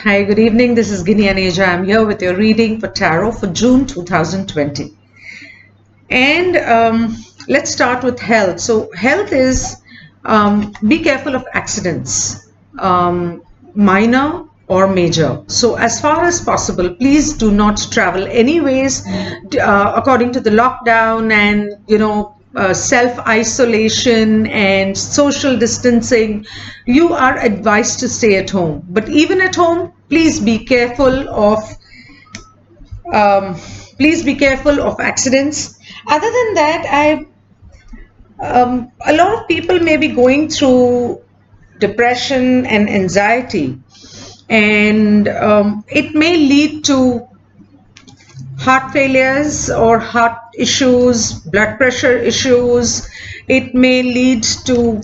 Hi, good evening. This is Guinea Aneja. I'm here with your reading for Tarot for June 2020. And let's start with health. So, health is be careful of accidents, minor or major. So, as far as possible, please do not travel anyways, according to the lockdown and, self-isolation and social distancing. You are advised to stay at home. But even at home, um, please be careful of accidents. Other than that, a lot of people may be going through depression and anxiety, and it may lead to heart failures or heart issues, blood pressure issues. It may lead to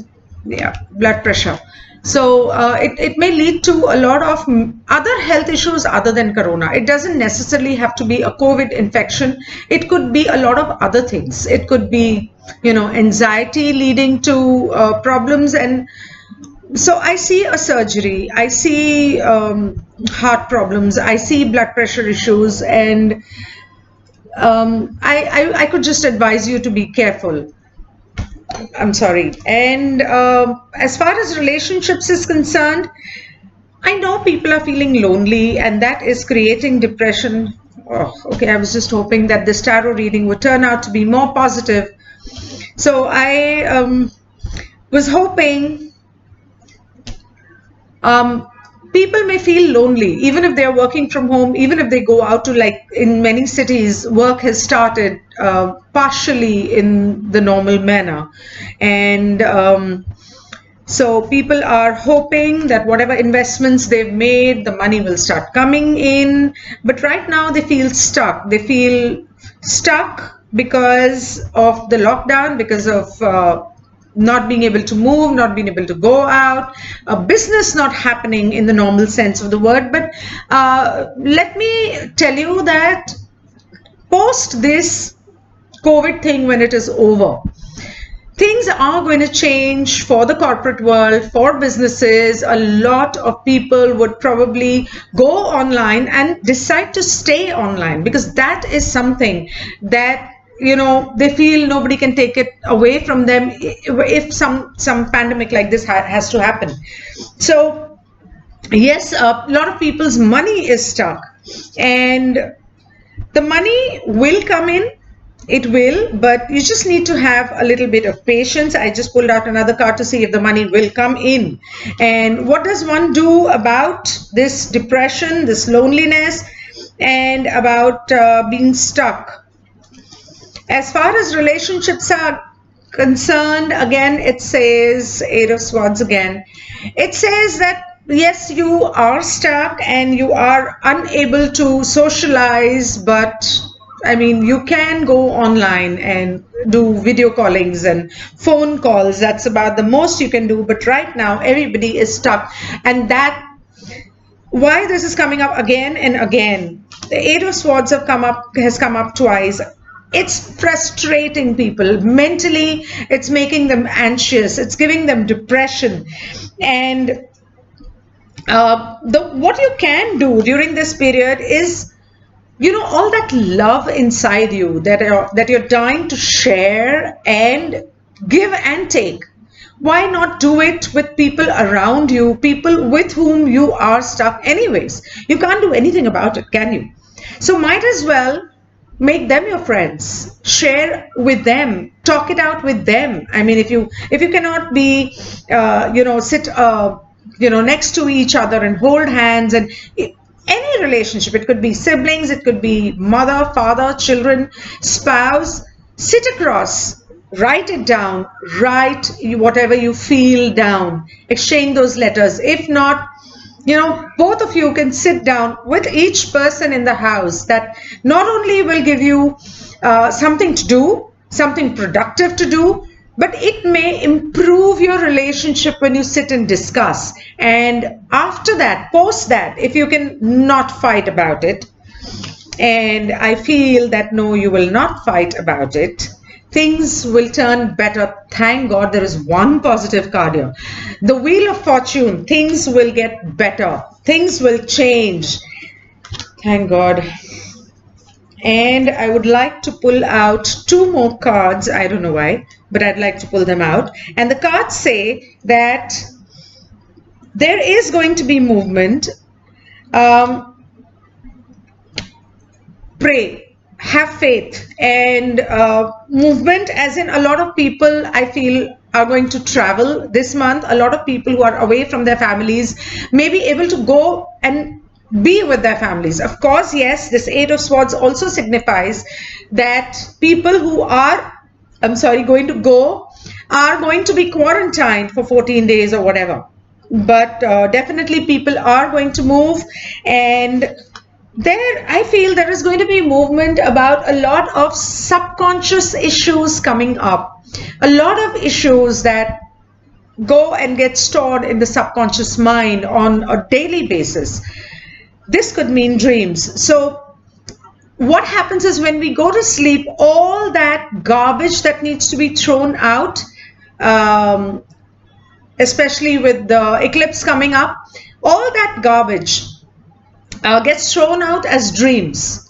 blood pressure. So it may lead to a lot of other health issues other than corona. It doesn't necessarily have to be a COVID infection. It could be a lot of other things. It could be, anxiety leading to problems. And so I see a surgery, I see heart problems, I see blood pressure issues, and I could just advise you to be careful. I'm sorry. And as far as relationships is concerned, I know people are feeling lonely, and that is creating depression. Oh, okay, I was just hoping that this tarot reading would turn out to be more positive. So I was hoping um, people may feel lonely even if they're working from home, even if they go out to, like in many cities, work has started partially in the normal manner. And so people are hoping that whatever investments they've made, the money will start coming in. But right now they feel stuck. They feel stuck because of the lockdown, because of not being able to move, not being able to go out, a business not happening in the normal sense of the word. But let me tell you that post this COVID thing, when it is over, things are going to change for the corporate world, for businesses. A lot of people would probably go online and decide to stay online, because that is something that they feel nobody can take it away from them if some pandemic like this has to happen. So yes, a lot of people's money is stuck, and the money will come in. It will, but you just need to have a little bit of patience. I just pulled out another card to see if the money will come in. And what does one do about this depression, this loneliness, and about being stuck? As far as relationships are concerned, again, it says, Eight of Swords again. It says that yes, you are stuck and you are unable to socialize, but I mean, you can go online and do video callings and phone calls. That's about the most you can do. But right now, everybody is stuck. And that, why this is coming up again and again. The Eight of Swords has come up twice. It's frustrating people mentally. It's making them anxious. It's giving them depression. And what you can do during this period is, all that love inside you that you're dying to share and give and take. Why not do it with people around you, people with whom you are stuck anyways? You can't do anything about it, can you? So might as well make them your friends, share with them, talk it out with them. I mean, if you cannot be sit next to each other and hold hands, and any relationship, it could be siblings, it could be mother, father, children, spouse, sit across, write it down, write whatever you feel down, exchange those letters. If not, both of you can sit down with each person in the house. That not only will give you something to do, something productive to do, but it may improve your relationship when you sit and discuss. And after that, post that, if you can not fight about it, and I feel that no, you will not fight about it, things will turn better. Thank God there is one positive card here. The Wheel of Fortune, things will get better. Things will change. Thank God. And I would like to pull out two more cards. I don't know why, but I'd like to pull them out. And the cards say that there is going to be movement. Pray, have faith, and movement, as in a lot of people I feel are going to travel this month. A lot of people who are away from their families may be able to go and be with their families. Of course, yes, this Eight of Swords also signifies that people who are, going to go are going to be quarantined for 14 days or whatever. But definitely people are going to move, and there I feel there is going to be movement about a lot of subconscious issues coming up, a lot of issues that go and get stored in the subconscious mind on a daily basis. This could mean dreams. So what happens is when we go to sleep, all that garbage that needs to be thrown out, especially with the eclipse coming up, all that garbage gets thrown out as dreams.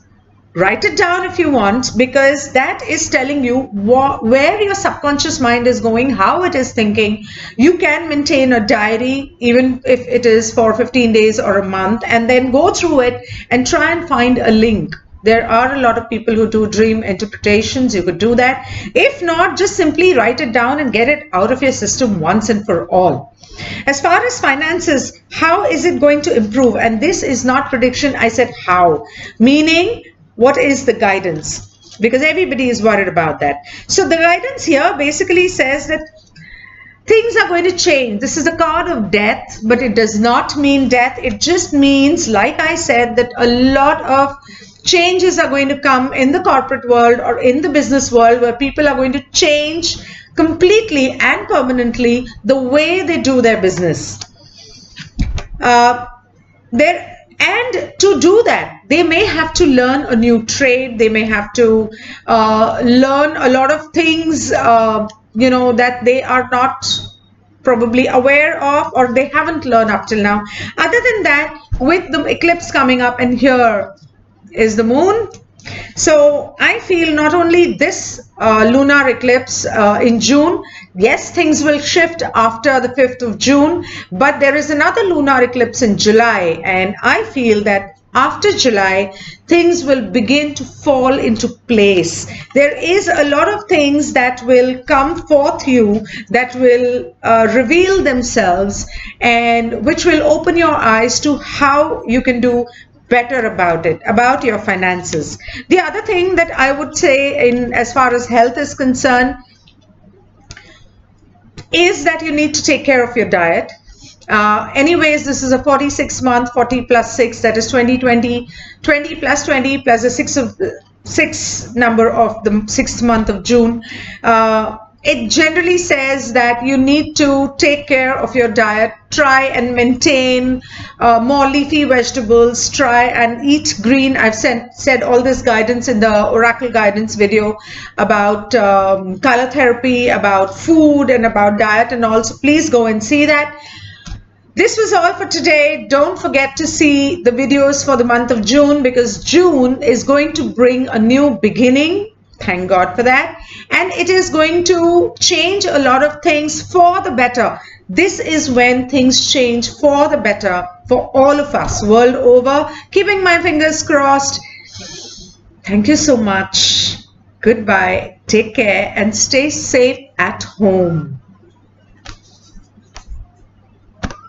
Write it down if you want, because that is telling you where your subconscious mind is going, how it is thinking. You can maintain a diary even if it is for 15 days or a month, and then go through it and try and find a link. There are a lot of people who do dream interpretations. You could do that. If not, just simply write it down and get it out of your system once and for all. As far as finances, how is it going to improve? And this is not prediction. I said how, meaning what is the guidance? Because everybody is worried about that. So the guidance here basically says that things are going to change. This is a card of death, but it does not mean death. It just means, like I said, that a lot of changes are going to come in the corporate world or in the business world, where people are going to change completely and permanently the way they do their business. And to do that, they may have to learn a new trade. They may have to learn a lot of things, that they are not probably aware of, or they haven't learned up till now. Other than that, with the eclipse coming up, and here is the moon. So I feel not only this lunar eclipse in June, yes, things will shift after the 5th of June, but there is another lunar eclipse in July, and I feel that after July, things will begin to fall into place. There is a lot of things that will come forth you, that will reveal themselves, and which will open your eyes to how you can do better about it, about your finances. The other thing that I would say, in as far as health is concerned, is that you need to take care of your diet. Anyways, this is a 46 month, 40 plus 6, that is 20, 20, 20 plus 20 plus the 6 number of the 6th month of June. It generally says that you need to take care of your diet, try and maintain more leafy vegetables, try and eat green. I've said all this guidance in the Oracle Guidance video about color therapy, about food, and about diet, and also please go and see that. This was all for today. Don't forget to see the videos for the month of June, because June is going to bring a new beginning. Thank God for that. And it is going to change a lot of things for the better. This is when things change for the better for all of us world over. Keeping my fingers crossed. Thank you so much. Goodbye. Take care and stay safe at home.